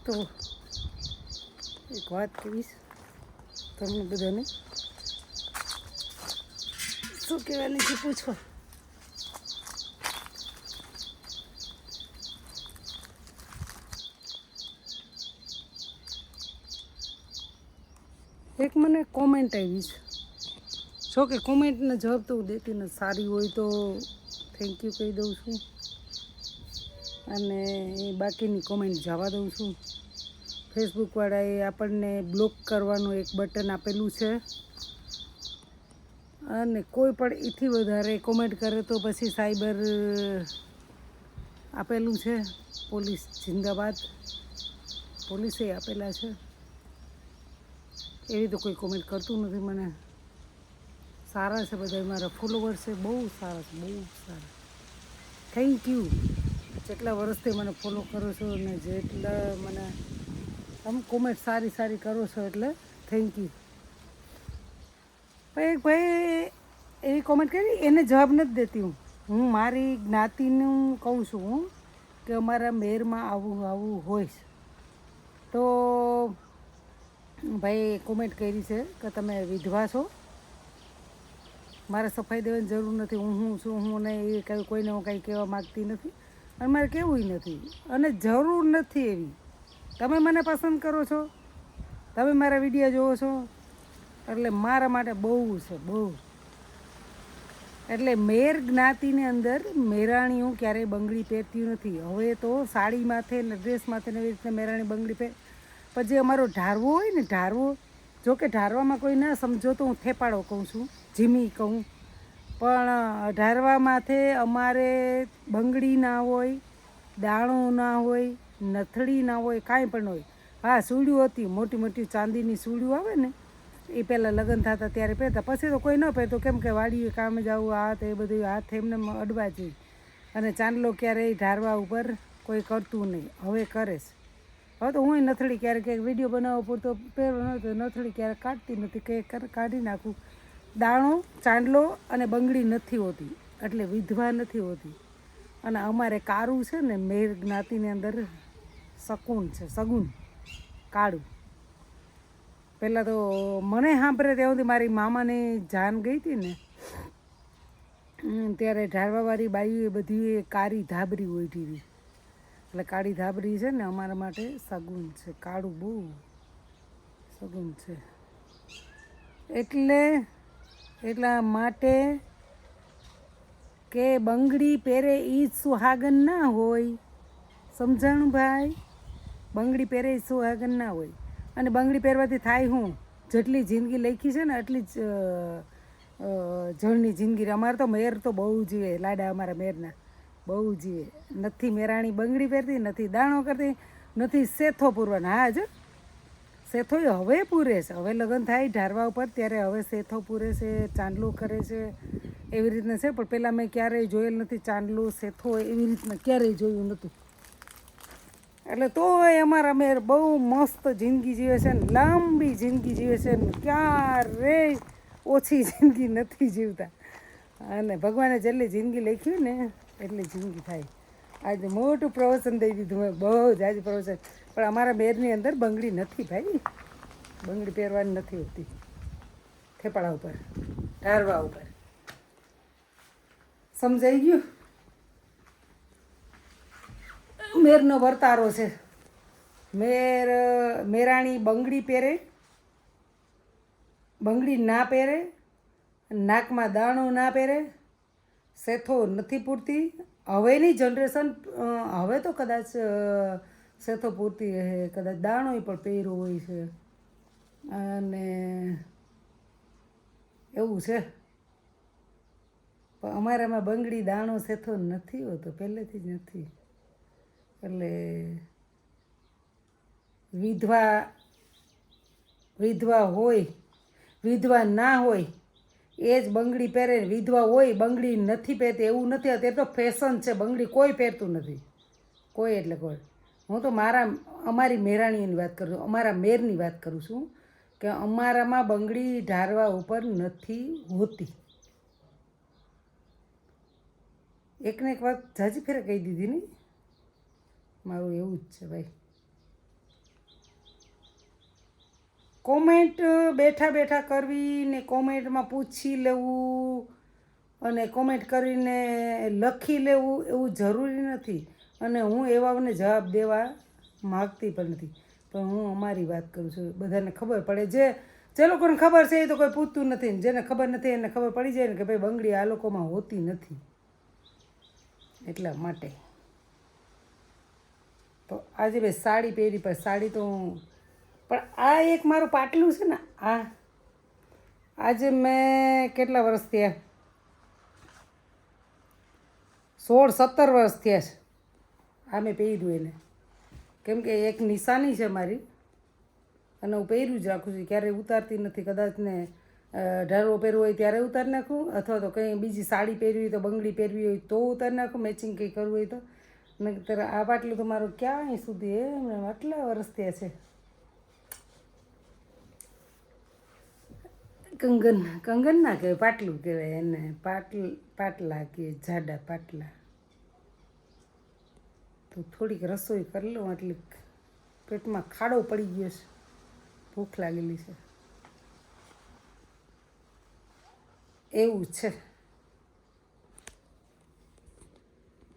તો એક વાત કહીશ તમને બધાને, શું કહેવાની છે પૂછો. એક મને કોમેન્ટ આવી છે, જો કે કોમેન્ટનો જવાબ તો હું દેતી નથી, સારી હોય તો થેન્ક યુ કહી દઉં છું અને બાકીની કોમેન્ટ જવા દઉં છું. ફેસબુકવાળાએ આપણને બ્લોક કરવાનું એક બટન આપેલું છે અને કોઈ પણ એથી વધારે કોમેન્ટ કરે તો પછી સાયબર આપેલું છે, પોલીસ જિંદાબાદ, પોલીસે આપેલા છે. એવી તો કોઈ કોમેન્ટ કરતું નથી. મને સારા છે બધા, મારા ફોલોવર્સ છે, બહુ સારા છે, બહુ સારા. થેન્ક યુ જેટલા વર્ષથી મને ફોલો કરો છો ને જેટલા મને તમે કોમેન્ટ સારી સારી કરો છો એટલે થેન્ક યુ. એક ભાઈ એવી કોમેન્ટ કરી, એને જવાબ નથી દેતી હું મારી જ્ઞાતિનું કહું છું હું કે અમારા મેરમાં આવું આવું હોય તો ભાઈ કોમેન્ટ કરી છે કે તમે વિધવા છો, મારે સફાઈ દેવાની જરૂર નથી, હું છું હું નહીં એ કોઈને હું કાંઈ કહેવા માગતી નથી અને મારે કહેવું નથી અને જરૂર નથી એવી. તમે મને પસંદ કરો છો, તમે મારા વિડીયો જોવો છો એટલે મારા માટે બહુ છે, બહુ. એટલે મેર જ્ઞાતિની અંદર મેરાણીઓ ક્યારેય બંગડી પહેરતી નથી. હવે તો સાડી માથે ને ડ્રેસ માથે ને એવી રીતના મેરાણી બંગડી પહેર. પણ જે અમારો ઢારવો હોય ને, ઢારવો, જો કે ઢારવામાં કોઈ ના સમજો તો હું થેપાડો કહું છું, જીમી કહું, પણ ઢારવા માથે અમારે બંગડી ના હોય, દાણો ના હોય, નથડી ના હોય, કાંઈ પણ હોય. હા, સૂડ્યું હતી, મોટી મોટી ચાંદીની સૂડ્યું આવે ને એ પહેલાં લગ્ન થતા ત્યારે પહેરતા, પછી તો કોઈ ન પહેરતું, કેમ કે વાડીએ કામ જવું, હાથ એ બધું હાથ એમને અડવા જોઈએ અને ચાંદલો ક્યારેય ઢારવા ઉપર કોઈ કરતું નહીં. હવે કરે છે. હવે તો હું નથડી ક્યારેક વિડીયો બનાવવા પૂરતો પહેરો નહોતો, નથડી ક્યારેક કાઢતી નથી, કે કાઢી નાખું. દાણો, ચાંદલો અને બંગડી નથી હોતી એટલે વિધવા નથી હોતી. અને અમારે કાળું છે ને, મેર જ્ઞાતિની અંદર શકૂન છે, સગુન કાળું. પહેલાં તો મને સાંભળે ત્યાં સુધી મારી મામાની જાન ગઈ હતી ને ત્યારે ઢારવાવાળી બાઈઓ બધી કાળી ધાબરી ઓઢી હતી. એટલે કાળી ધાબરી છે ને અમારા માટે સગુન છે, કાળું બહુ સગુન છે. એટલા માટે કે બંગડી પહેરે એ જ સુહાગન ના હોય, સમજાણું ભાઈ? બંગડી પહેરે એ સુહાગન ના હોય. અને બંગડી પહેરવાથી થાય હું, જેટલી જિંદગી લખી છે ને એટલી જ જળની જિંદગી. અમારે તો મેર તો બહુ જીવે, લાડા અમારા મેરના બહુ જીવે. નથી મેરાણી બંગડી પહેરતી, નથી દાણો કરતી, નથી સેથો પૂરવાના. હા જ સેથો હવે પૂરે છે, હવે લગ્ન થાય ઢારવા ઉપર ત્યારે હવે સેથો પૂરે છે, ચાંદલો કરે છે, એવી રીતના છે. પણ પહેલાં મેં ક્યારેય જોયેલ નથી ચાંદલો, સેથો એવી રીતના ક્યારેય જોયું નહોતું. એટલે તો અમારા મેર બહુ મસ્ત જિંદગી જીવે છે ને, લાંબી જિંદગી જીવે છે ને, ક્યારેય ઓછી જિંદગી નથી જીવતા. અને ભગવાને જેટલી જિંદગી લખી ને એટલી જિંદગી થાય. આજે મોટું પ્રવચન દઈ દીધું મેં, બહુ જ આજે પ્રવચન. પણ અમારા મેરની અંદર બંગડી નથી ભાઈ, બંગડી પહેરવાની નથી હોતી થેપાડા ઉપર, ઢારવા ઉપર. સમજાઈ ગયું? મેરનો વર્તારો છે. મેરાણી બંગડી પહેરે, બંગડી ના પહેરે, નાકમાં દાણો ના પહેરે, સેથો નથી પૂરતી. હવેની જનરેશન, હવે તો કદાચ સેથો પૂરતી રહે, કદાચ દાણો પણ પહેર્યો હોય છે અને એવું છે. પણ અમારામાં બંગડી, દાણો, સેથો નથી હોતો, પહેલેથી જ નથી. એટલે વિધવા હોય, વિધવા ના હોય એ જ બંગડી પહેરે. વિધવા હોય બંગડી નથી પહેરતી એવું નથી. અત્યારે તો ફેશન છે, બંગડી કોઈ પહેરતું નથી, કોઈ એટલે કોઈ. હું તો અમારી મેરાણીની વાત કરું છું, અમારા મેરની વાત કરું છું કે અમારામાં બંગડી ઢારવા ઉપર નથી હોતી. એકને એક વાત જાજી ફેરે કહી દીધી નહીં, મારું એવું જ છે ભાઈ. કોમેન્ટ બેઠા બેઠા કરવી ને કોમેન્ટમાં પૂછી લેવું અને કોમેન્ટ કરીને લખી લેવું એવું જરૂરી નથી. અને હું એવાને જવાબ દેવા માગતી પણ નથી, પણ હું અમારી વાત કરું છું. બધાને ખબર પડે, જે લોકોને ખબર છે એ તો કોઈ પૂછતું નથી ને જેને ખબર નથી એને ખબર પડી જાય ને કે ભાઈ બંગડી આ લોકોમાં હોતી નથી. એટલા માટે તો આજે ભાઈ સાડી પહેરી, પણ સાડી તો પણ આ એક મારું પાટલું છે ને, આજે મેં કેટલા વર્ષ થયા, 16-17 વર્ષ થયા છે આ મેં પહેર્યું એને. કેમ કે એક નિશાની છે મારી અને હું પહેર્યું જ રાખું છું, ક્યારેય ઉતારતી નથી. કદાચ ને ઢારવો પહેરવો હોય ત્યારે ઉતારી નાખું, અથવા તો કંઈ બીજી સાડી પહેરવી હોય તો બંગડી પહેરવી હોય તો ઉતારી નાખું, મેચિંગ કંઈ કરવું હોય તો. નહીંતર આ પાટલું તો મારું ક્યાંય સુધી આટલા વર્ષ થયા છે. કંગન ના કહેવાય, પાટલું કહેવાય એને. પાટલા કે જાડા પાટલા. તો થોડીક રસોઈ કરી લઉં, એટલે પેટમાં ખાડો પડી ગયો છે, ભૂખ લાગેલી છે એવું છે.